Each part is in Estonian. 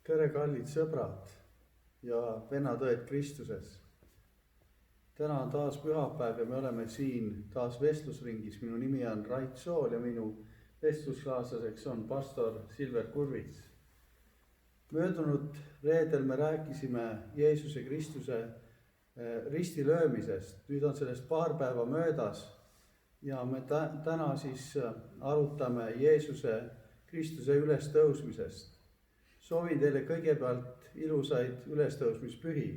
Tere, kallid sõbrad ja vennad-õed Kristuses. Täna on taas pühapäev ja me oleme siin taas vestlusringis. Minu nimi on Rait Sool ja minu vestluskaaslaseks on pastor Silver Kurvits. Möödunud reedel me rääkisime Jeesuse Kristuse ristilöömisest. Nüüd on sellest paar päeva möödas ja me täna siis arutame Jeesuse Kristuse ülestõusmisest. Soovin teile kõigepealt ilusaid ülestõusmispühi.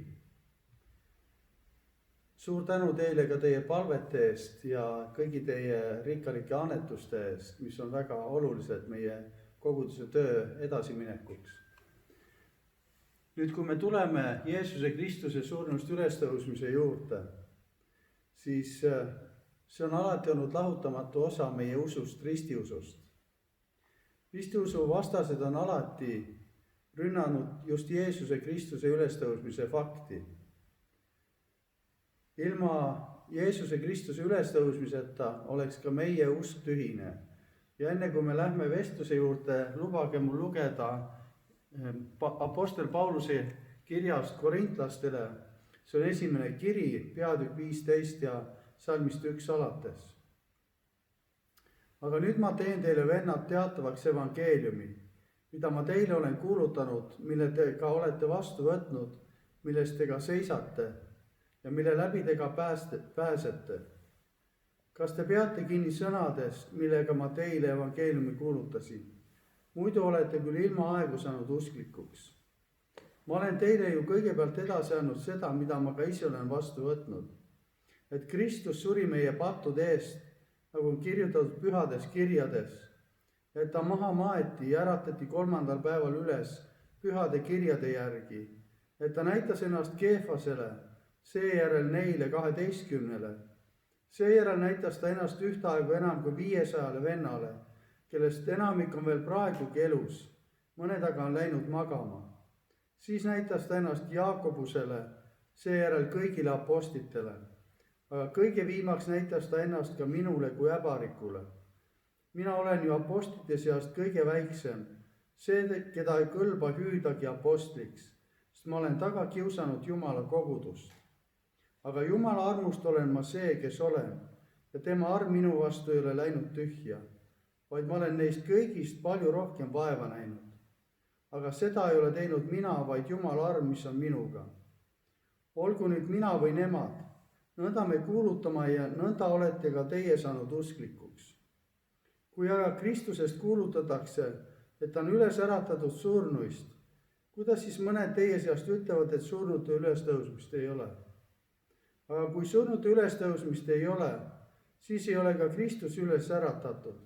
Suur tänu teile ka teie palvete eest ja kõigi teie rikkalike annetuste eest, mis on väga olulised meie koguduse töö edasiminekuks. Nüüd, kui me tuleme Jeesuse Kristuse surnust ülestõusmise juurde, siis see on alati olnud lahutamatu osa meie usust, ristiusust. Ristiusu vastased on alati rünnanud just Jeesuse Kristuse ülestõusmise fakti. Ilma Jeesuse Kristuse ülestõusmiseta oleks ka meie usk tühine. Ja enne kui me lähme vestluse juurde, lubage mul lugeda apostel Pauluse kirjast korintlastele. See on esimene kiri, peatükk 15 ja salmist 1 alates. Aga nüüd ma teen teile, vennad, teatavaks evangeeliumi, mida ma teile olen kuulutanud, mille te ka olete vastu võtnud, milles te ka seisate ja mille läbi te ka pääsete. Kas te peate kinni sõnadest, millega ma teile evangeeliumi kuulutasin? Muidu olete küll ilma aegu saanud usklikuks. Ma olen teile ju kõigepealt edasi andnud seda, mida ma ka ise olen vastu võtnud. Et Kristus suri meie pattude eest, nagu on kirjutatud pühades kirjades, et ta maha maeti ja äratati 3. päeval üles pühade kirjade järgi, et ta näitas ennast Keefasele, seejärel neile 12. Seejärel näitas ta ennast ühtaegu enam kui 500 vennale, kellest enamik on veel praegugi elus, mõned aga on läinud magama. Siis näitas ta ennast Jaakobusele, seejärel kõigile apostlitele. Aga kõige viimaks näitas ta ennast ka minule kui äbarikule. Mina olen ju apostlite seast kõige väiksem, see, keda ei kõlba hüüdagi apostliks, sest ma olen taga kiusanud Jumala kogudust. Aga Jumala armust olen ma see, kes olen, ja tema arm minu vastu ei ole läinud tühja, vaid ma olen neist kõigist palju rohkem vaeva näinud. Aga seda ei ole teinud mina, vaid Jumala arm, mis on minuga. Olgu nüüd mina või nemad, nõnda me kuulutama ja nõnda olete ka teie saanud usklikuks. Kui aga Kristusest kuulutatakse, et ta on üles äratatud surnuist, kuidas siis mõned teie seast ütlevad, et surnute ülestõusmist ei ole? Aga kui surnute ülestõusmist ei ole, siis ei ole ka Kristus üles äratatud.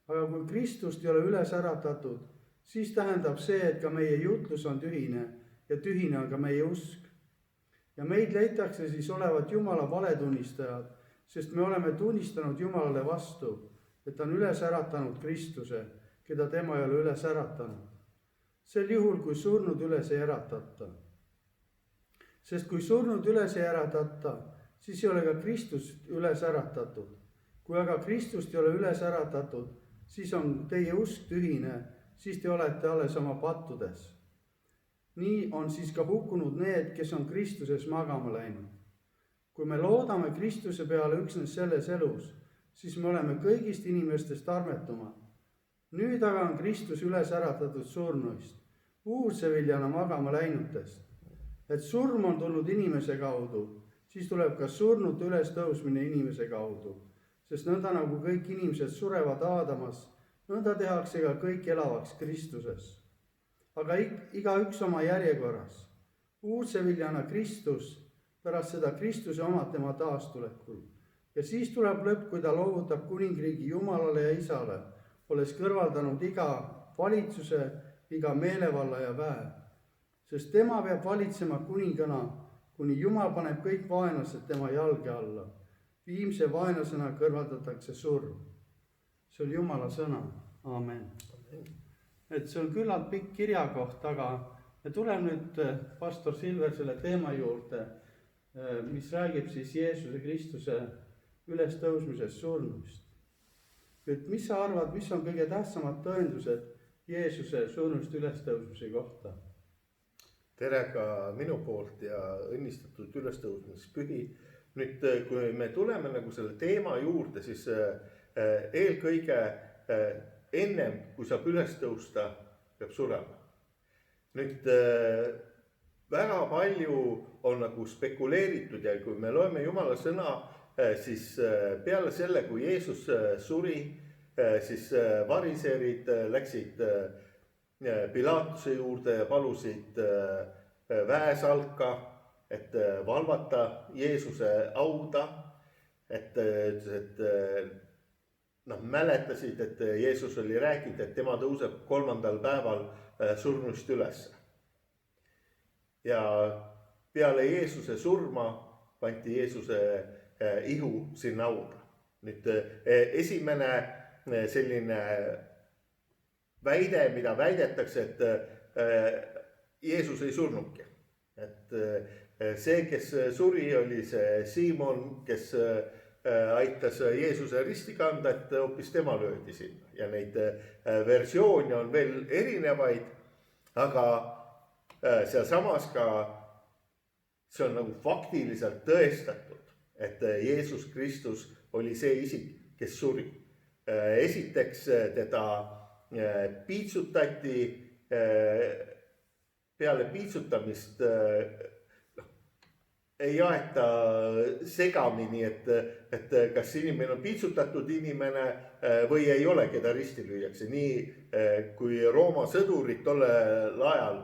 Aga kui Kristust ei ole üles äratatud, siis tähendab see, et ka meie jutlus on tühine ja tühine on ka meie usk. Ja meid leitakse siis olevat Jumala valetunnistajad, sest me oleme tunnistanud Jumalale vastu, et ta on üles äratanud Kristuse, keda tema ei ole üles äratanud. Sel juhul, kui surnud üles ei äratata. Sest kui surnud üles ei äratata, siis ei ole ka Kristust üles äratatud. Kui aga Kristust ei ole üles äratatud, siis on teie usk tühine, siis te olete alles oma pattudes. Nii on siis ka hukkunud need, kes on Kristuses magama läinud. Kui me loodame Kristuse peale üksnes selles elus, siis me oleme kõigist inimestest armetumad. Nüüd aga on Kristus üles äratatud surnuist, uurseviljana magama läinutest. Et surm on tulnud inimese kaudu, siis tuleb ka surnute ülestõusmine inimese kaudu, sest nõnda nagu kõik inimesed surevad Aadamas, nõnda tehakse ka kõik elavaks Kristuses. Aga igaüks oma järjekorras. Uurseviljana Kristus, pärast seda Kristuse omad tema taastulekul. Ja siis tuleb lõpp, kui ta loovutab kuningriigi Jumalale ja Isale, olles kõrvaldanud iga valitsuse, iga meelevalla ja väe. Sest tema peab valitsema kuningana, kuni Jumal paneb kõik vaenlased tema jalge alla. Viimse vaenlasena kõrvaldatakse surm. See on Jumala sõna. Amen. Et see on küllalt pikk kirjakoht, aga me tuleme nüüd pastor Silver selle teema juurde, mis räägib siis Jeesuse Kristuse ülestõusmisest surnuist. Et mis sa arvad, mis on kõige tähtsamad tõendused Jeesuse surnust ülestõusmise kohta. tere ka minu poolt ja õnnistatud ülestõusmispühi. Nüüd, kui me tuleme nagu selle teema juurde, siis eelkõige ennem, kui saab üles tõusta, peab surema. Nüüd väga palju on nagu spekuleeritud ja kui me loeme Jumala sõna, siis peale selle, kui Jeesus suri, siis variserid läksid Pilatuse juurde ja palusid väesalka, et valvata Jeesuse hauda. Et mäletasid, et Jeesus oli rääkinud, et tema tõuseb 3. päeval surnust üles. Ja peale Jeesuse surma pandi Jeesuse ihu sinna hauda. Nüüd esimene selline väide, mida väidetakse, et Jeesus ei surnudki. Et see, kes suri, oli see Siimon, kes aitas Jeesuse risti kanda, et hoopis tema löödi sinna. Ja neid versioone on veel erinevaid, aga seal samas ka see on nagu faktiliselt tõestatud, et Jeesus Kristus oli see isik, kes suri. Esiteks teda piitsutati, peale piitsutamist ei aeta segamini, et kas inimene on piitsutatud inimene või ei ole, keda risti lüüakse. Nii kui Rooma sõdurid tollel ajal,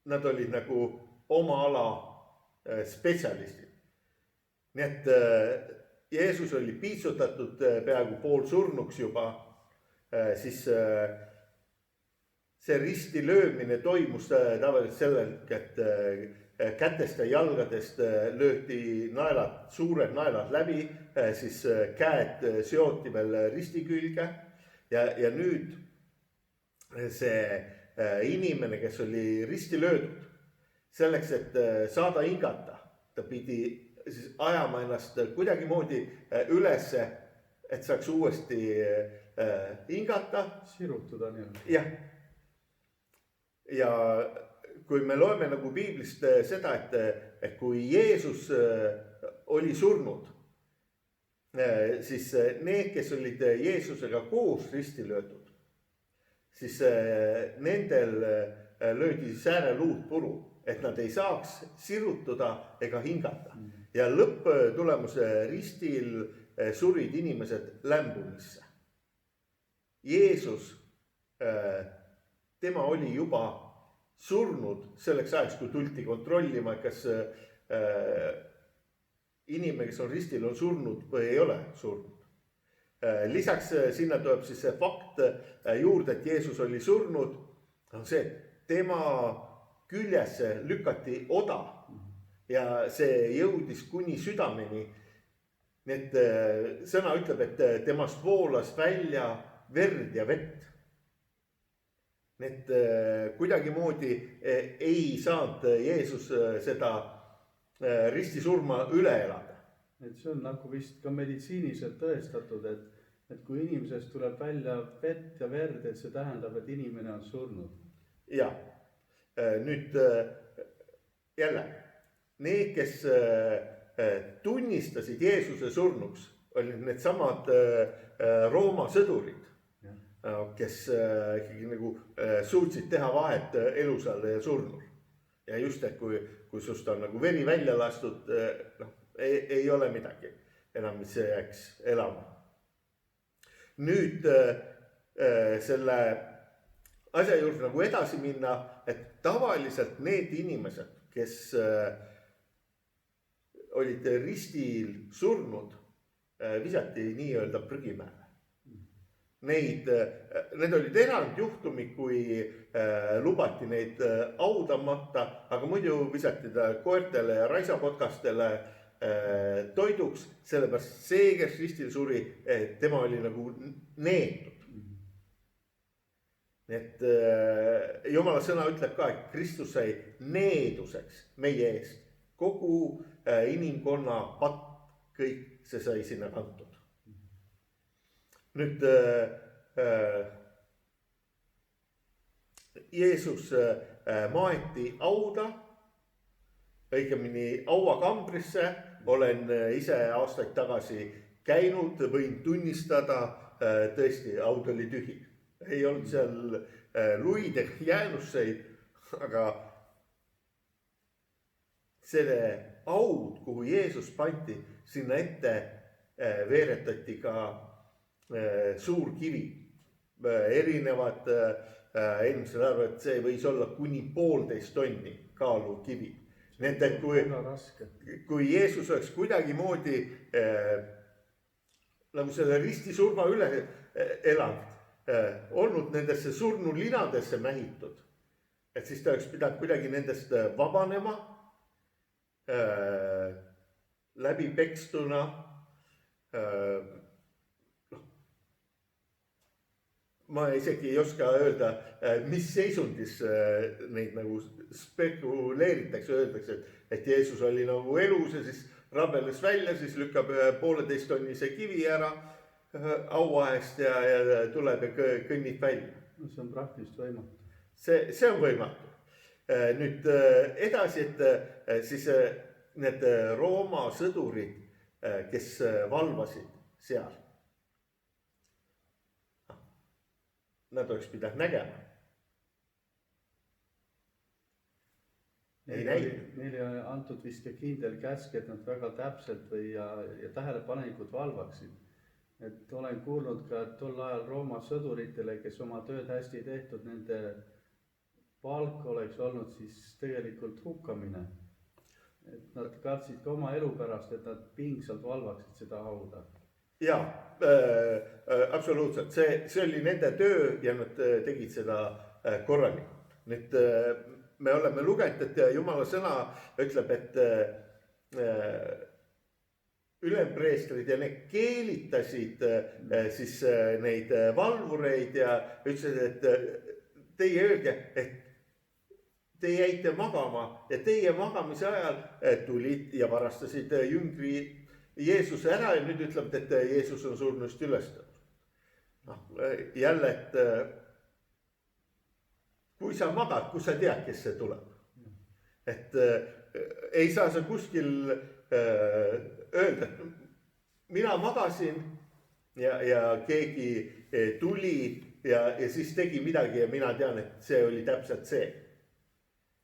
nad olid nagu oma ala spetsialistid. Nii et Jeesus oli piitsutatud peaaegu poolsurnuks juba, siis see risti löömine toimus tavaliselt sellel, et kätest ja jalgadest lööti naelad, suured naelad läbi, siis käed seoti veel risti külge ja nüüd see inimene, kes oli risti löödud, selleks, et saada hingata, ta pidi siis ajama ennast kuidagimoodi ülesse, et saaks uuesti hingata. Sirutada nii. Jah. Ja kui me loeme nagu piiblist seda, et kui Jeesus oli surnud, siis need, kes olid Jeesusega koos risti löödud, siis nendel löödi sääreluud puru, et nad ei saaks sirutuda ega hingata. Ja lõpptulemuse ristil surid inimesed lämbumisse. Jeesus, tema oli juba surnud selleks ajaks, kui tulti kontrollima, kas inimene, kes on ristil, on surnud või ei ole surnud. Lisaks sinna tuleb siis see fakt juurde, et Jeesus oli surnud, on see, et tema küljesse lükati oda ja see jõudis kuni südameni. Nii et sõna ütleb, et temast voolas välja verd ja vett. Nii et kuidagimoodi ei saanud Jeesus seda ristisurma üle elada. Et see on nagu vist ka meditsiiniliselt tõestatud, et kui inimesest tuleb välja vett ja verd, et see tähendab, et inimene on surnud. Ja, nüüd jälle, need, kes tunnistasid Jeesuse surnuks, olid need samad Rooma sõdurid, kes ikkagi nagu suutsid teha vahet elusal ja surnul. Ja just, et kui sust on nagu veri välja lastud, ei ole midagi enam, mis jääks elama. Nüüd selle asja juurde nagu edasi minna, et tavaliselt need inimesed, kes olid ristil surnud, visati nii-öelda prügimäele. Need olid erandjuhtumid, kui lubati neid haudamata, aga muidu visati ta koertele ja raisapotkastele toiduks, sellepärast see, kes ristil suri, tema oli nagu neetud. Et Jumala sõna ütleb ka, et Kristus sai needuseks meie eest. Kogu inimkonna patt, kõik see sai sinna kantud. Nüüd Jeesus maeti hauda, õigemini hauakambrisse. Olen ise aastaid tagasi käinud, võin tunnistada, tõesti, haud oli tühi. Ei olnud seal luid ega jäänuseid, aga selle haud, kuhu Jeesus pandi, sinna ette veeretati ka suur kivi. Erinevad inimesed arvavad, et see võis olla kuni 1,5 tonni kaaluv kivi. Need, kui Jeesus oleks kuidagimoodi nagu selle ristisurma üle elanud, olnud nendesse surnulinadesse mähitud, et siis ta oleks pidanud kuidagi nendest vabanema, läbi pekstuna. Ma isegi ei oska öelda, mis seisundis neid nagu spekuleeritakse, öeldakse, et Jeesus oli nagu elus ja siis rabeles välja, siis lükkab 1,5 tonnise kivi ära hauaest ja tuleb ja kõnnib välja. No see on praktiliselt võimatu. See on võimatu. Nüüd edasi, et siis need Rooma sõdurid, kes valvasid seal, nad oleks pidanud nägema. Neile on antud vist ka kindel käsk, et nad väga täpselt ja tähelepanelikult valvaksid. Et olen kuulnud ka, et tol ajal Rooma sõduritele, kes oma tööd hästi tehtud, nende palk oleks olnud siis tegelikult hukkamine. Et nad kartsid ka oma elu pärast, et nad pingsalt valvaksid seda hauda. Jaa, absoluutselt. See oli nende töö ja nad tegid seda korralikult. Nüüd me oleme lugenud, et Jumala sõna ütleb, et ülempreestrid ja need keelitasid siis neid valvureid ja ütlesid, et teie öelge, et te jäite magama ja teie magamise ajal tulid ja varastasid jüngri Jeesuse ära ja nüüd ütleb, et Jeesus on surnust ülestanud. Jälle, et kui sa magad, kus sa tead, kes see tuleb. Et ei saa sa kuskil öelda, et mina magasin ja keegi tuli ja siis tegi midagi ja mina tean, et see oli täpselt see.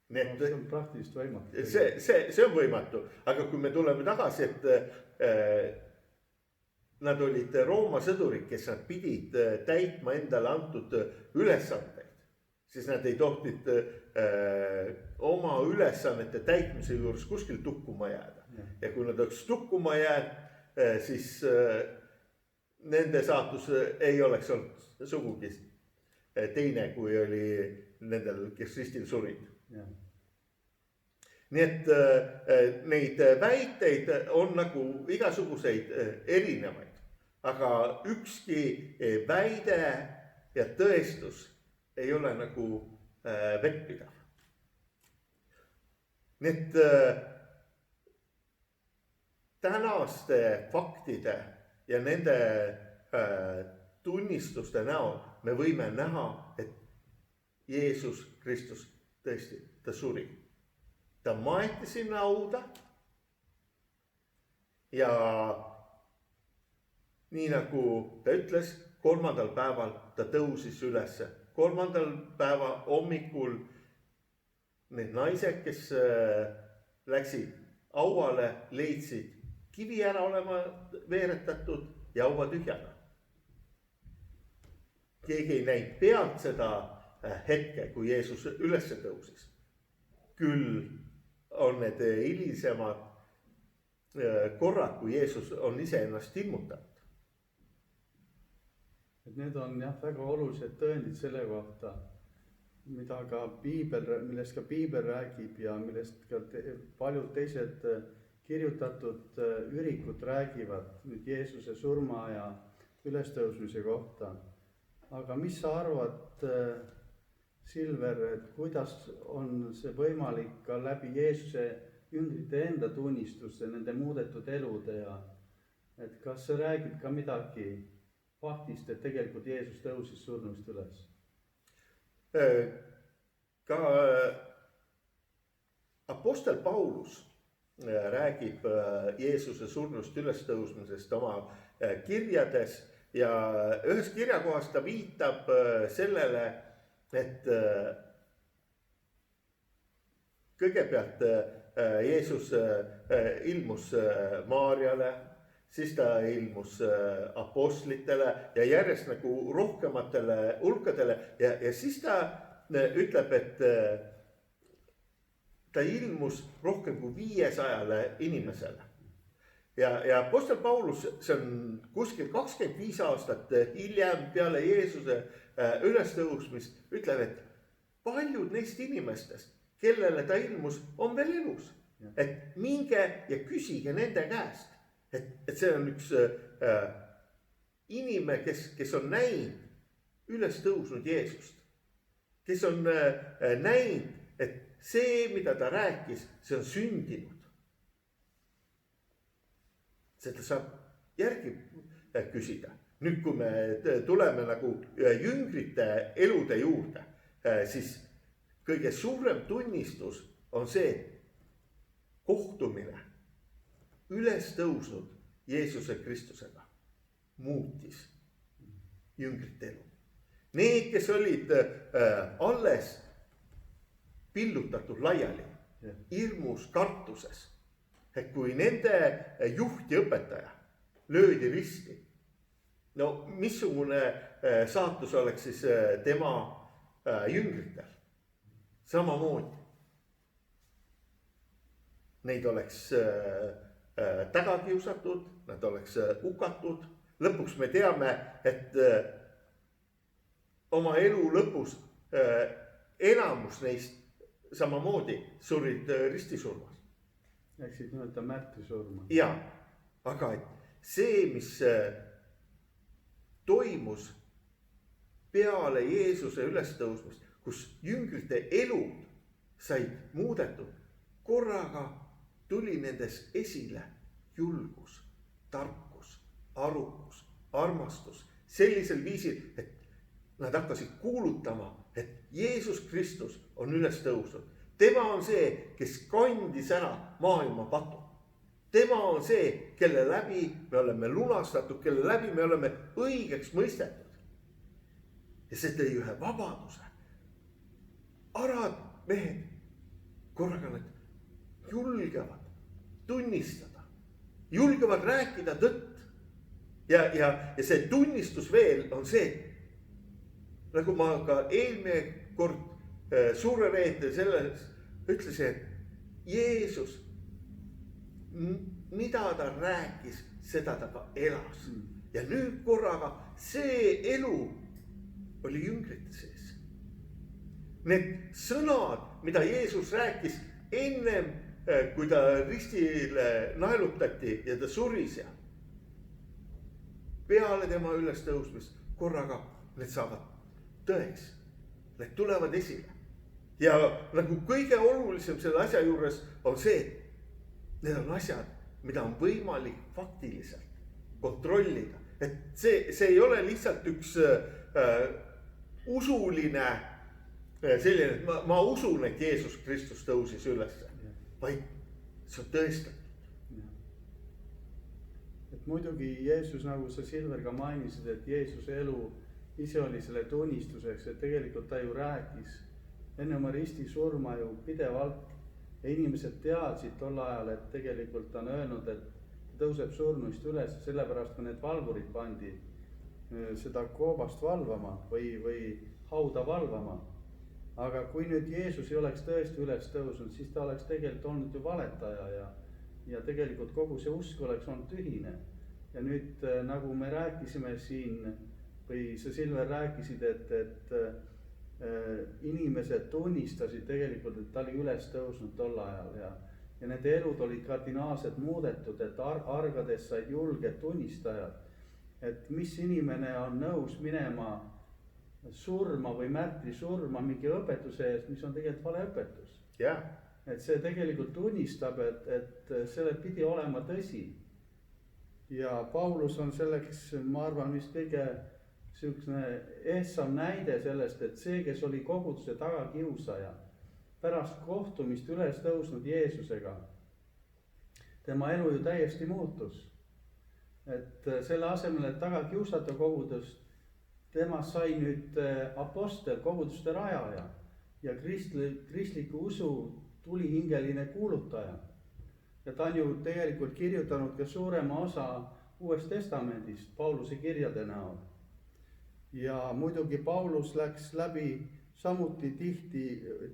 See on praktiliselt võimatu. See on võimatu, aga kui me tuleme tagasi, et nad olid Rooma sõdurid, kes nad pidid täitma endale antud ülesandeid, siis nad ei tohtinud oma ülesannete täitmise juures kuskil tukkuma jääda. Ja kui nad oleks tukkuma jäänud, siis nende saatus ei oleks olnud sugugi teine, kui oli nendel, kes ristil surid. Nii et neid väiteid on nagu igasuguseid erinevaid, aga ükski väide ja tõestus ei ole nagu vettpidav. Nii et tänaste faktide ja nende tunnistuste näol me võime näha, et Jeesus Kristus tõesti, ta suri. Ta maeti sinna hauda ja nii nagu ta ütles, 3. päeval ta tõusis ülesse. 3. päeva hommikul need naised, kes läksid hauale, leidsid kivi ära olema veeretatud ja haua tühjana. Keegi ei näinud pealt seda hetke, kui Jeesus ülesse tõusis. Küll on need hilisemad korrad, kui Jeesus on ise ennast ilmutanud. Et need on väga olulised tõendid selle kohta, mida ka millest ka Piibel räägib ja millest ka paljud teised kirjutatud ürikud räägivad nüüd Jeesuse surma ja ülestõusmise kohta. Aga mis sa arvad, Silver, et kuidas on see võimalik ka läbi Jeesuse jüngrite enda tunnistuste, nende muudetud elude ja et kas see räägib ka midagi faktist, et tegelikult Jeesus tõusis surnust üles? ka apostel Paulus räägib Jeesuse surnust ülestõusmisest oma kirjades ja ühes kirjakohas ta viitab sellele, et kõigepealt Jeesus ilmus Maarjale, siis ta ilmus apostlitele ja järjest nagu rohkematele hulkadele ja siis ta ütleb, et ta ilmus rohkem kui 500 inimesele. Ja apostel Paulus, see on kuskil 25 aastat hiljem peale Jeesuse ülestõusmist, ütleb, et paljud neist inimestest, kellele ta ilmus, on veel elus. Et minge ja küsige nende käest. Et see on üks inimene, kes on näinud ülestõusnud Jeesust. Kes on näinud, et see, mida ta rääkis, see on sündinud. Seda saab järgi küsida. Nüüd, kui me tuleme nagu jüngrite elude juurde, siis kõige suurem tunnistus on see kohtumine ülestõusnud Jeesuse Kristusega muutis jüngrite elu. Need, kes olid alles pillutatud laiali, hirmus kartuses, et kui nende juht ja õpetaja löödi risti, no missugune saatus oleks siis tema jüngritel? Samamoodi. Neid oleks taga kiusatud, nad oleks hukatud. Lõpuks me teame, et oma elu lõpus enamus neist samamoodi surid ristisurmas. Läksid nii-öelda märtrisurma. Ja, aga see, mis toimus peale Jeesuse ülestõusmist, kus jüngrite elud said muudetud, korraga tuli nendes esile julgus, tarkus, arukus, armastus sellisel viisil, et nad hakkasid kuulutama, et Jeesus Kristus on ülestõusnud. Tema on see, kes kandis ära maailma patu. Tema on see, kelle läbi me oleme lunastatud, kelle läbi me oleme õigeks mõistetud. Ja see tõi ühe vabaduse. Arad mehed, korraga nad julgevad tunnistada, julgevad rääkida tõtt. Ja see tunnistus veel on see, nagu ma ka eelmine kord suure reetel selles ütlesin, et Jeesus, mida ta rääkis, seda ta ka elas. Ja nüüd korraga see elu oli jüngrite sees. Need sõnad, mida Jeesus rääkis ennem, kui ta ristile naelutati ja ta suri seal. Peale tema ülestõusmist korraga need saavad tõeks. Need tulevad esile. Ja nagu kõige olulisem selle asja juures on see, need on asjad, mida on võimalik faktiliselt kontrollida. Et see ei ole lihtsalt üks usuline selline, et ma usun, et Jeesus Kristus tõusis üles, vaid see on tõestatud. Et muidugi Jeesus, nagu sa Silver ka mainisid, et Jeesuse elu ise oli selle tunnistuseks, et tegelikult ta ju rääkis enne oma risti surma ju pidevalt ja inimesed teadsid tol ajal, et tegelikult on öelnud, et tõuseb surnuist üles, sellepärast kui need valvurid pandi seda koobast valvama või hauda valvama. Aga kui nüüd Jeesus ei oleks tõesti üles tõusnud, siis ta oleks tegelikult olnud ju valetaja ja tegelikult kogu see usk oleks olnud tühine. Ja nüüd nagu me rääkisime siin või sa Silver rääkisid, et inimesed tunnistasid tegelikult, et ta oli üles tõusnud tol ajal ja need elud olid kardinaalselt muudetud, et argades said julged tunnistajad, et mis inimene on nõus minema surma või märtri surma mingi õpetuse eest, mis on tegelikult vale õpetus. Yeah. Et see tegelikult tunnistab, et selle pidi olema tõsi. Ja Paulus on selleks, ma arvan, vist kõige sihukene ehtsam näide sellest, et see, kes oli koguduse tagakiusaja, pärast kohtumist üles tõusnud Jeesusega, tema elu ju täiesti muutus. Et selle asemel, et taga kiusata kogudust, temast sai nüüd apostel, koguduste rajaja ja kristliku usu tulihingeline kuulutaja. Ja ta on ju tegelikult kirjutanud ka suurema osa Uuest Testamendist Pauluse kirjade näol. Ja muidugi Paulus läks läbi samuti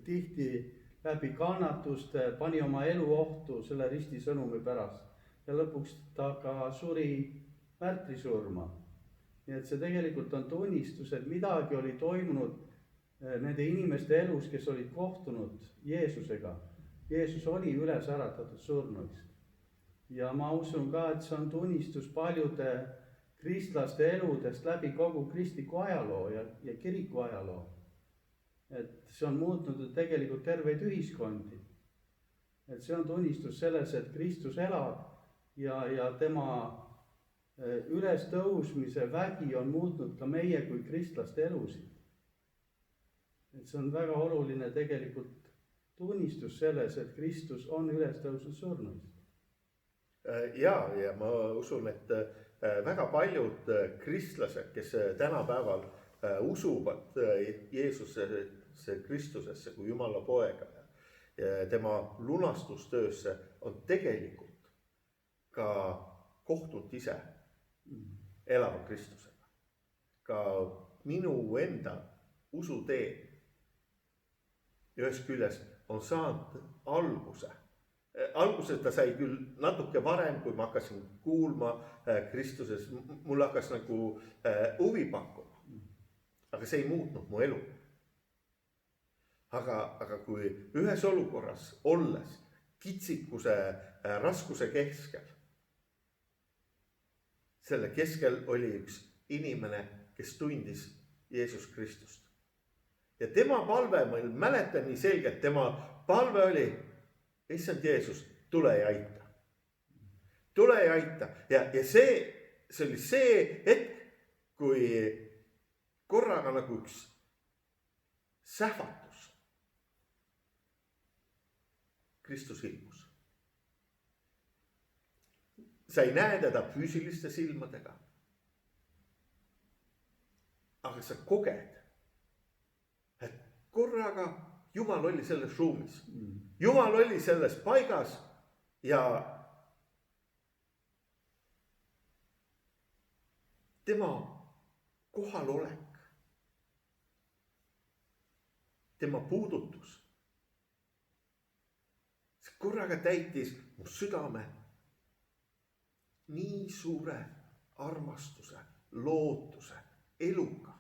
tihti läbi kannatuste, pani oma elu ohtu selle ristisõnumi pärast. Ja lõpuks ta ka suri märtrisurma. Nii et see tegelikult on tunnistus, et midagi oli toimunud nende inimeste elus, kes olid kohtunud Jeesusega. Jeesus oli üles äratatud surnuist. Ja ma usun ka, et see on tunnistus paljude kristlaste eludest läbi kogu kristliku ajaloo ja kiriku ajaloo. Et see on muutnud tegelikult terveid ühiskondi. Et see on tunnistus selles, et Kristus elab ja tema üles tõusmise vägi on muutnud ka meie kui kristlaste elusid. Et see on väga oluline tegelikult tunnistus selles, et Kristus on üles tõusnud surnuist. Ja ma usun, et väga paljud kristlased, kes tänapäeval usuvad Jeesusesse Kristusesse kui Jumala poega ja tema lunastustöösse, on tegelikult ka kohtunud ise elava Kristusega. Ka minu enda usutee ühest küljest on saanud alguse. Alguses ta sai küll natuke varem, kui ma hakkasin kuulma Kristuses, mul hakkas nagu huvi pakkuma, aga see ei muutnud mu elu. Aga kui ühes olukorras olles kitsikuse raskuse keskel, selle keskel oli üks inimene, kes tundis Jeesus Kristust. Ja tema palve, ma mäletan nii selgelt, tema palve oli, issand Jeesus, tule ja aita. Tule ja aita. Ja see oli see hetk, kui korraga nagu üks sähvatus. Kristus ilmus. Sa ei näe teda füüsiliste silmadega. Aga sa koged, et korraga Jumal oli selles ruumis. Jumal oli selles paigas ja tema kohalolek, tema puudutus, see korraga täitis mu südame nii suure armastuse, lootuse, eluga.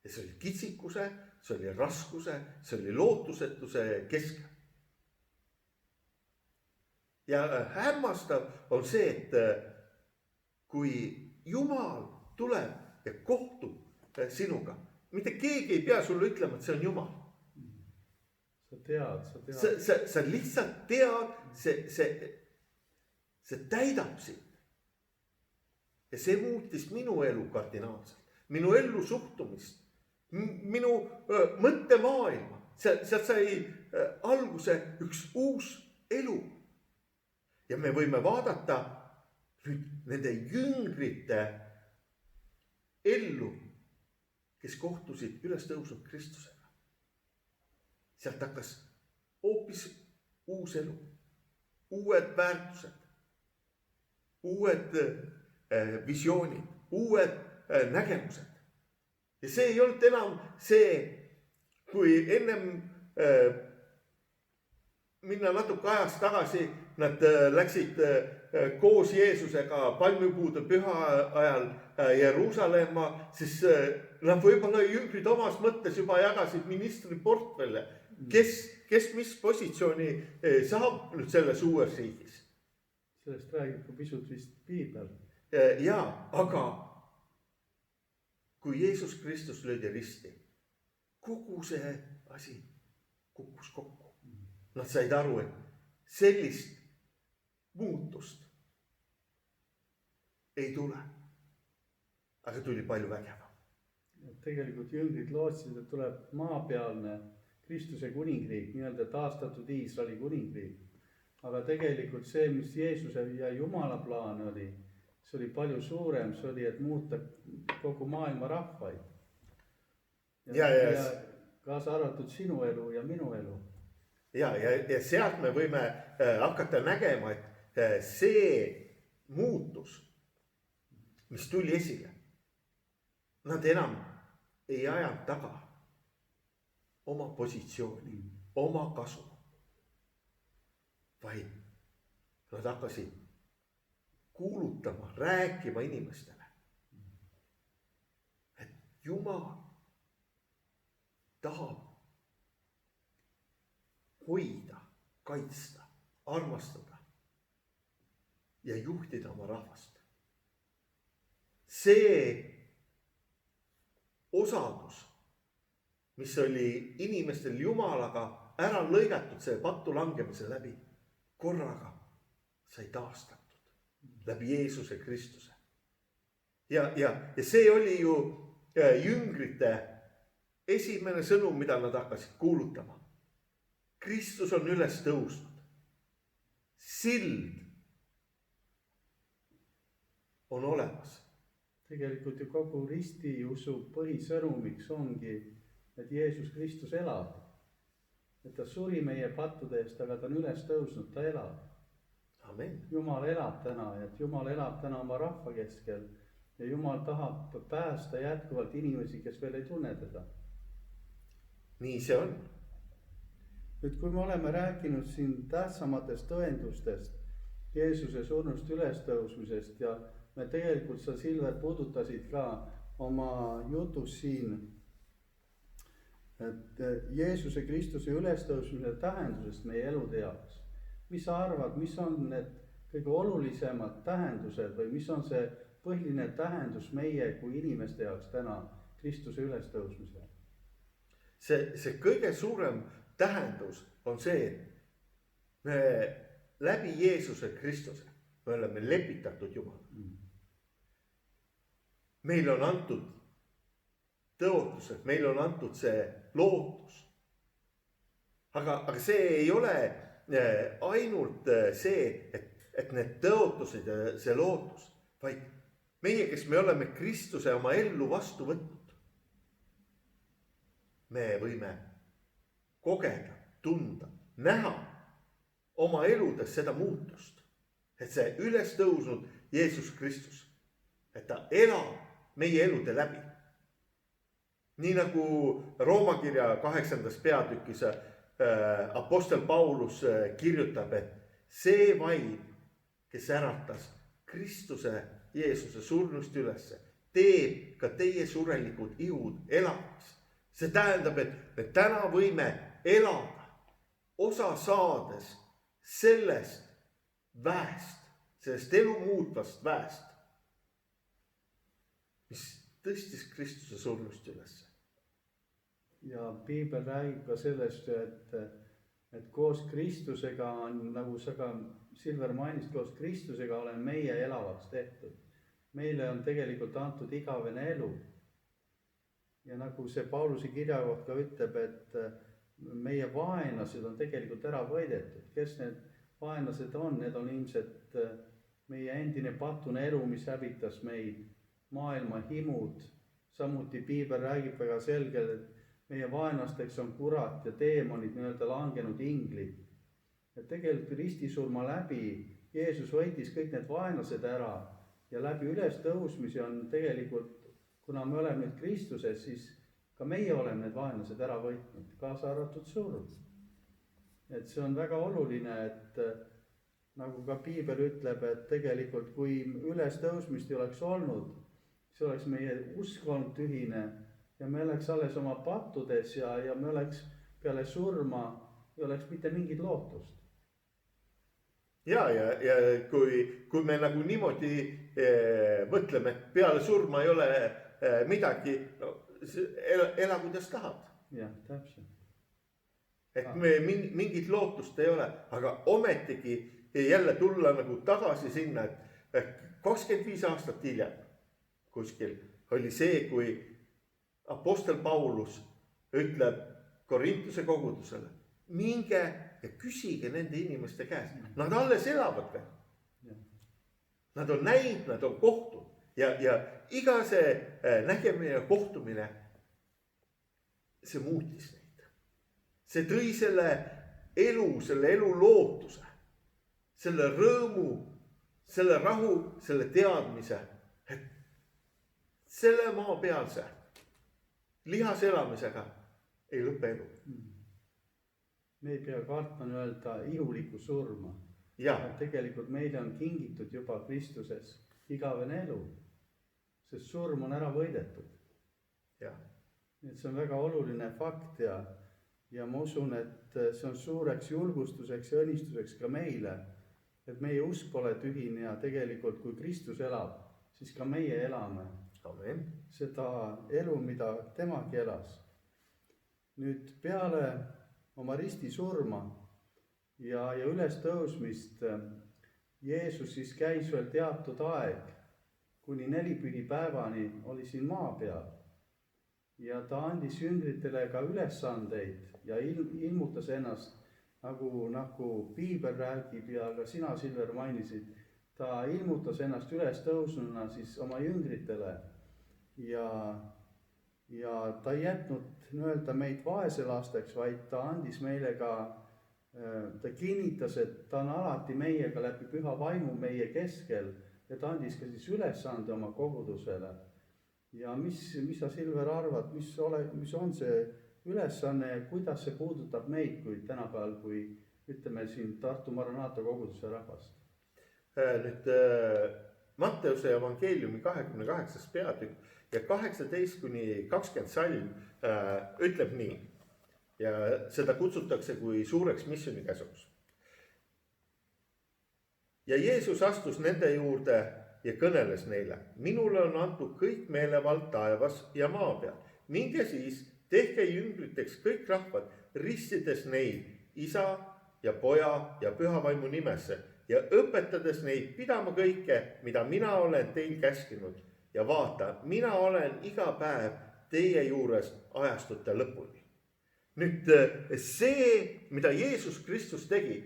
Ja see oli kitsikuse, see oli raskuse, see oli lootusetuse keskel. Ja hämmastav on see, et kui Jumal tuleb ja kohtub sinuga, mitte keegi ei pea sulle ütlema, et see on Jumal. Sa tead. Sa lihtsalt tead, see täidab sind. Ja see muutis minu elu kardinaalselt, minu ellu suhtumist, minu mõttemaailma. Sealt sai alguse üks uus elu. Ja me võime vaadata nüüd nende jüngrite ellu, kes kohtusid üles tõusnud Kristusega. Sealt hakkas hoopis uus elu, uued väärtused, uued visioonid, uued nägemused. Ja see ei olnud enam see, kui ennem minna natuke ajas tagasi, nad läksid koos Jeesusega palmipuude püha ajal Jeruusalemma, siis nad võib-olla jüngrid omas mõttes juba jagasid ministri portfelle, kes mis positsiooni saab nüüd selles uues riigis. Sellest räägib ka pisut vist Piibel. Ja, aga kui Jeesus Kristus löödi risti, kogu see asi kukkus kokku. Nad said aru, et sellist muutust ei tule. aga tuli palju vägevam. tegelikult jüngrid lootsid, et tuleb maapealne Kristuse kuningriik, nii-öelda taastatud Iisraeli kuningriik. Aga tegelikult see, mis Jeesuse ja Jumala plaan oli, see oli palju suurem, see oli, et muuta kogu maailma rahvaid. Ja kaasa arvatud sinu elu ja minu elu. Ja sealt me võime hakata nägema, et see muutus, mis tuli esile, nad enam ei ajanud taga oma positsiooni, oma kasu, vaid nad hakkasid kuulutama, rääkima inimestele, et Jumal tahab hoida, kaitsta, armastada ja juhtida oma rahvast. See osadus, mis oli inimestel Jumalaga ära lõigatud see pattu langemise läbi, korraga sai taastatud läbi Jeesuse Kristuse. Ja see oli ju jüngrite esimene sõnum, mida nad hakkasid kuulutama. Kristus on üles tõusnud. Sild on olemas. Tegelikult ju kogu ristiusu põhisõnumiks ongi, et Jeesus Kristus elab. Et ta suri meie pattude eest, aga ta on üles tõusnud, ta elab. Amen. Jumal elab täna, et Jumal elab täna oma rahva keskel ja Jumal tahab päästa jätkuvalt inimesi, kes veel ei tunne teda. Nii see on. Nüüd, kui me oleme rääkinud siin tähtsamatest tõendustest, Jeesuse surnust ülestõusmisest ja me tegelikult sa, Silver, puudutasid ka oma jutus siin, et Jeesuse Kristuse ülestõusmise tähendusest meie elude jaoks. Mis sa arvad, mis on need kõige olulisemad tähendused või mis on see põhiline tähendus meie kui inimeste jaoks täna Kristuse ülestõusmisel? See kõige suurem tähendus on see, et me läbi Jeesuse Kristuse me oleme lepitatud Jumal. Meil on antud tõotused, meil on antud see lootus. Aga see ei ole ainult see, et need tõotused ja see lootus, vaid meie, kes me oleme Kristuse oma ellu vastu võtnud, me võime kogeda, tunda, näha oma eludes seda muutust, et see üles tõusnud Jeesus Kristus, et ta elab meie elude läbi. Nii nagu Rooma kirja 8. peatükis apostel Paulus kirjutab, et see vaim, kes äratas Kristuse Jeesuse surnust ülesse, teeb ka teie surelikud ihud elavaks. See tähendab, et me täna võime elada, osa saades sellest väest, sellest elu muutvast väest, mis tõstis Kristuse surnust ülesse. Ja Piibel räägib ka sellest, et koos Kristusega on, nagu sa ka, Silver, mainis, koos Kristusega olen meie elavaks tehtud. Meile on tegelikult antud igavene elu. Ja nagu see Pauluse kirjakoht ka ütleb, et meie vaenlased on tegelikult ära võidetud. Kes need vaenlased on? Need on ilmselt meie endine patune elu, mis hävitas meid, maailma himud. Samuti Piibel räägib väga selgelt, et meie vaenlasteks on kurat ja teemonid, nii-öelda langenud inglid. Et tegelikult ristisurma läbi Jeesus võitis kõik need vaenlased ära ja läbi ülestõusmise on tegelikult, kuna me oleme nüüd Kristuses, siis ka meie oleme need vaenlased ära võitnud, kaasa arvatud surm. Et see on väga oluline, et nagu ka Piibel ütleb, et tegelikult kui ülestõusmist ei oleks olnud, see oleks meie usk olnud tühine ja me oleks alles oma pattudes ja me oleks peale surma ei oleks mitte mingit lootust. Ja kui me nagu niimoodi mõtleme, et peale surma ei ole midagi, no, ela kuidas tahad. Jah, täpselt. Et me mingit lootust ei ole, aga ometigi jälle tulla nagu tagasi sinna, et 25 aastat hiljem kuskil oli see, kui apostel Paulus ütleb Korintuse kogudusele, minge ja küsige nende inimeste käest. Nad alles elavad veel. Nad on näinud, nad on kohtunud ja iga see nägemine ja kohtumine, see muutis neid. See tõi selle elu lootuse, selle rõõmu, selle rahu, selle teadmise, et selle maa pealse lihas elamisega ei lõpe elu. Me ei pea kartma öelda ihulikku surma. Ja Tegelikult meile on kingitud juba Kristuses igavene elu, sest surm on ära võidetud. ja, Nii et see on väga oluline fakt ja ma usun, et see on suureks julgustuseks ja õnnistuseks ka meile, et meie usk pole tühine ja tegelikult kui Kristus elab, siis ka meie elame amen. seda elu, mida temagi elas. Nüüd peale oma risti surma ja ülestõusmist Jeesus siis käis veel teatud aeg, kuni 4 pühipäevani oli siin maa peal. Ja ta andis jüngritele ka ülesandeid ja ilmutas ennast, nagu Piibel räägib ja ka sina, Silver, mainisid, ta ilmutas ennast ülestõusnuna siis oma jüngritele ja ta ei jätnud öelda meid vaeselasteks, vaid ta andis meile ka, ta kinnitas, et ta on alati meiega läbi püha vaimu meie keskel ja ta andis ka siis ülesande oma kogudusele. Ja mis sa, Silver, arvad, mis on see ülesanne ja kuidas see puudutab meid kui tänapäeval, kui ütleme siin Tartu Maranatha koguduse rahvast? Nüüd Matteuse evangeeliumi 28. peatükk ja 18-20 salm ütleb nii. Ja seda kutsutakse kui suureks missioonikäsuks. Ja Jeesus astus nende juurde ja kõneles neile. Minule on antud kõik meelevald taevas ja maa peal. Minge siis, tehke jüngriteks kõik rahvad, ristides neid isa ja poja ja pühavaimu nimesse ja õpetades neid pidama kõike, mida mina olen teil käskinud. Ja vaata, mina olen iga päev teie juures ajastute lõpuni. Nüüd see, mida Jeesus Kristus tegi,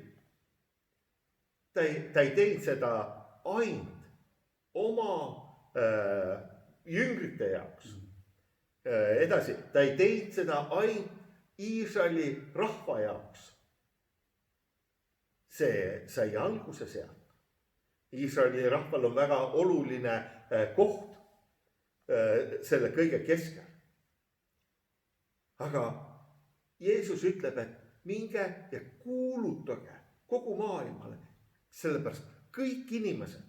ta ei teinud seda ainult oma jüngrite jaoks. Edasi, ta ei teinud seda ainult Iisraeli rahva jaoks. See sai alguse sealt. Iisraeli rahval on väga oluline koht selle kõige keskel. Aga Jeesus ütleb, et minge ja kuulutage kogu maailmale, sellepärast kõik inimesed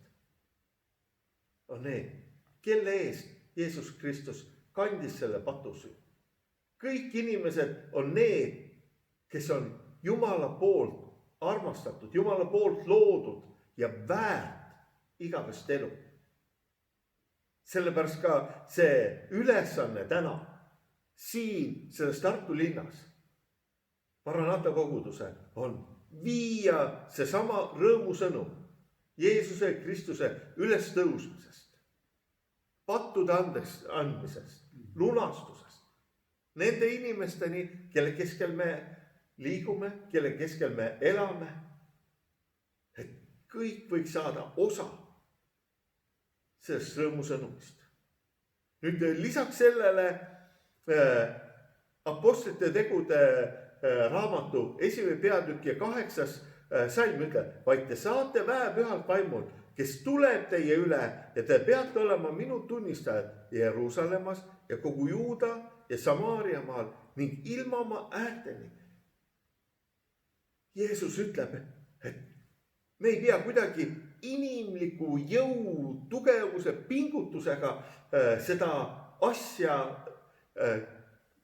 on need, kelle eest Jeesus Kristus kandis selle patusüü. Kõik inimesed on need, kes on Jumala poolt armastatud, Jumala poolt loodud ja väärt igavest elu. Sellepärast ka see ülesanne täna siin selles Tartu linnas Maranatha koguduse on viia seesama rõõmusõnum Jeesuse Kristuse ülestõusmisest, pattude andmisest, lunastusest. Nende inimesteni, kelle keskel me liigume, kelle keskel me elame, et kõik võiks saada osa sellest rõõmusõnumist. Nüüd lisaks sellele apostlite tegude raamatu 1. peatükk ja 8. salm ütleb, vaid te saate väe pühalt vaimult, kes tuleb teie üle ja te peate olema minu tunnistajad Jeruusalemmas ja kogu Juuda ja Samaaria maal ning ilma oma äärteni. Jeesus ütleb, et me ei pea kuidagi inimliku jõu, tugevuse, pingutusega seda asja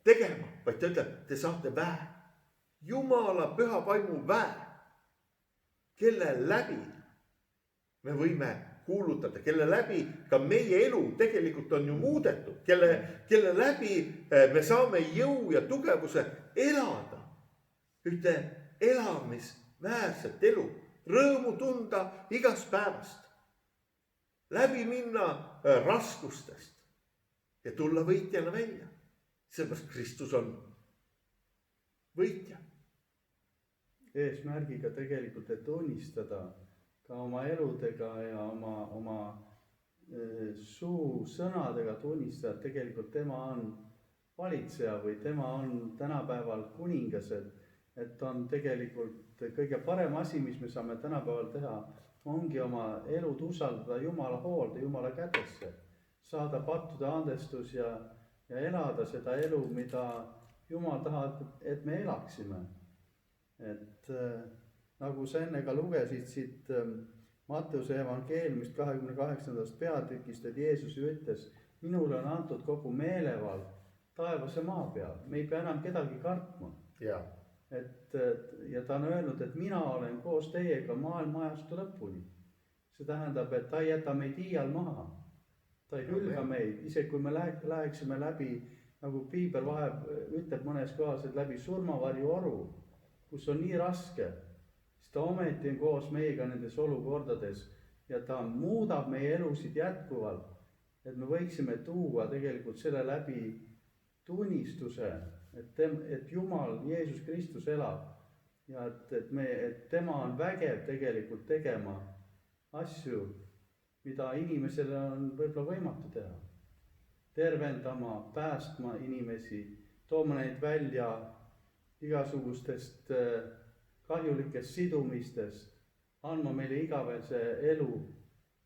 tegema, vaid ta ütleb, te saate väe. Jumala püha vaimu väe, kelle läbi me võime kuulutada, kelle läbi ka meie elu tegelikult on ju muudetud, kelle läbi me saame jõu ja tugevuse elada ühte elamisväärset elu, rõõmu tunda igast päevast, läbi minna raskustest, ja tulla võitjana välja. Seepärast Kristus on võitja. Eesmärgiga tegelikult, et tunnistada ka oma eludega ja oma suu sõnadega tunnistada, et tegelikult tema on valitseja või tema on tänapäeval kuningas, et on tegelikult kõige parem asi, mis me saame tänapäeval teha, ongi oma elud usaldada Jumala hoolde, Jumala kätesse, saada pattude andestus ja elada seda elu, mida Jumal tahab, et me elaksime. Et nagu sa enne ka lugesid siit Matteuse evangeeliumist 28. peatükist, et Jeesus ütles, minule on antud kogu meelevald taevas ja maa peal, me ei pea enam kedagi kartma. Ja Ja ta on öelnud, et mina olen koos teiega maailma ajastu lõpuni. See tähendab, et ta ei jäta meid iial maha. Ta ei hülga meid, isegi kui me läheksime läbi, nagu Piibel vaheb ütleb mõnes kohas, et läbi surmavarju oru, kus on nii raske, siis ta ometi on koos meiega nendes olukordades ja ta muudab meie elusid jätkuvalt, et me võiksime tuua tegelikult selle läbi tunnistuse, et Jumal, Jeesus Kristus elab ja et tema on vägev tegelikult tegema asju, mida inimesele on võib-olla võimatu teha. Tervendama, päästma inimesi, tooma neid välja igasugustest kahjulikest sidumistest, andma meile igavese elu,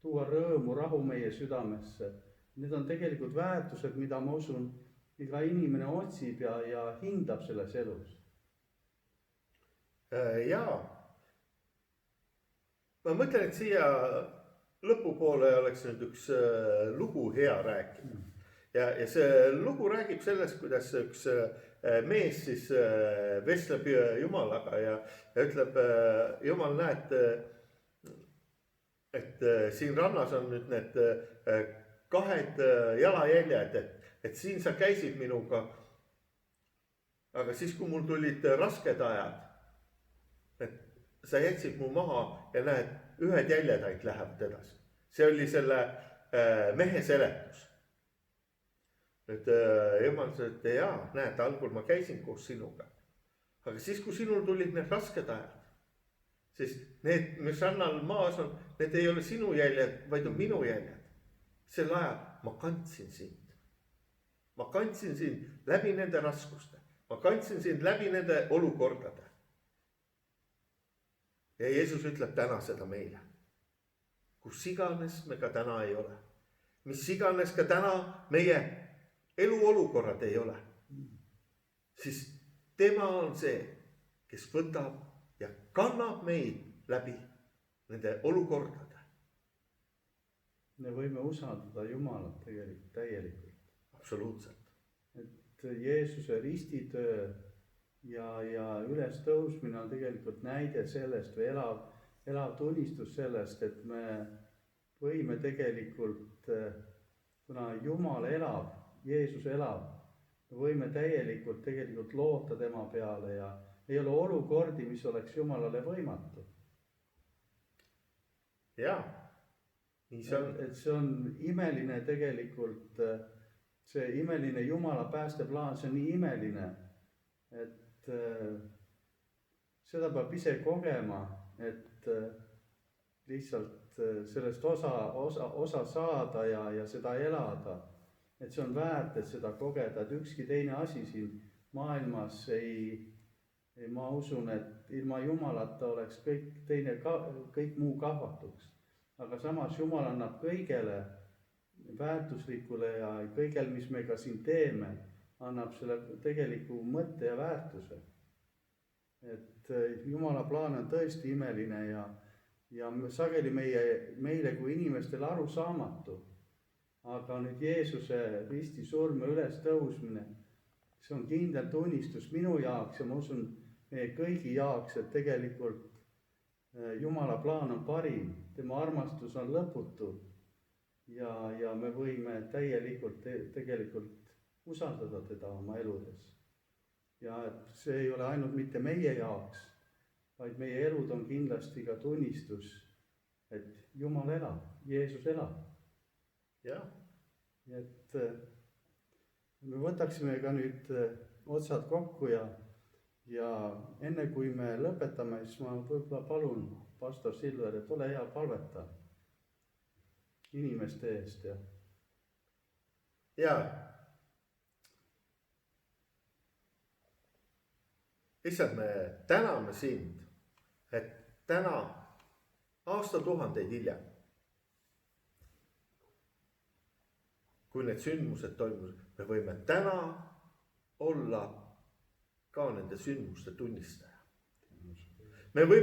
tuua rõõmu, rahu meie südamesse. Need on tegelikult väärtused, mida ma usun, iga inimene otsib ja hindab selles elus. Jaa. Ma mõtlen, et siia lõpupoole oleks nüüd üks lugu hea rääkida. Ja see lugu räägib sellest, kuidas üks mees siis vestleb Jumalaga ja ütleb, Jumal, näed, et siin rannas on nüüd need kahed jalajäljed, et siin sa käisid minuga, aga siis, kui mul tulid rasked ajad, et sa jätsid mu maha ja näed, ühed jäljed ainult lähevad edasi. See oli selle mehe seletus. Nüüd Jumal ütles, et jaa, näed, algul ma käisin koos sinuga. Aga siis, kui sinul tulid need rasked ajad, siis need, mis rannal maas on, need ei ole sinu jäljed, vaid on minu jäljed. Sel ajal ma kandsin sind. Ma kandsin sind läbi nende raskuste. Ma kandsin sind läbi nende olukordade. Ja Jeesus ütleb täna seda meile. Kus iganes me ka täna ei ole. Mis iganes ka täna meie eluolukorrad ei ole. Siis tema on see, kes võtab ja kannab meid läbi nende olukordade. Me võime usaldada Jumalat tegelikult täielikult. Absoluutselt. Et Jeesuse ristitöö ja ülestõusmine on tegelikult näide sellest või elav tunnistus sellest, et me võime tegelikult, kuna Jumal elab, Jeesus elab, me võime tegelikult loota tema peale ja ei ole olukordi, mis oleks Jumalale võimatu. Jaa, nii see on. Et see on imeline tegelikult, see imeline Jumala päästeplaan, see on nii imeline, et seda peab ise kogema, et lihtsalt sellest osa saada ja seda elada. Et see on väärt, et seda kogeda, et ükski teine asi siin maailmas ma usun, et ilma Jumalata oleks kõik muu kahvatuks. Aga samas Jumal annab kõigele väärtuslikule ja kõigel, mis me ka siin teeme, annab selle tegeliku mõtte ja väärtuse. Et Jumala plaan on tõesti imeline ja sageli meile kui inimestele arusaamatu. Aga nüüd Jeesuse risti surm ja ülestõusmine, see on kindel tunnistus minu jaoks ja ma usun meie kõigi jaoks, et tegelikult Jumala plaan on parim, tema armastus on lõputu ja me võime täielikult usaldada teda oma eludes. Ja et see ei ole ainult mitte meie jaoks, vaid meie elud on kindlasti ka tunnistus, et Jumal elab, Jeesus elab. Jah. Et me võtaksime ka nüüd otsad kokku ja enne kui me lõpetame, siis ma võib-olla palun pastor Silver, et ole hea, palveta inimeste eest ja. Ja. Issand, me täname sind, et täna aastatuhandeid hiljem, kui need sündmused toimusid, me võime täna olla ka nende sündmuste tunnistaja. Me võime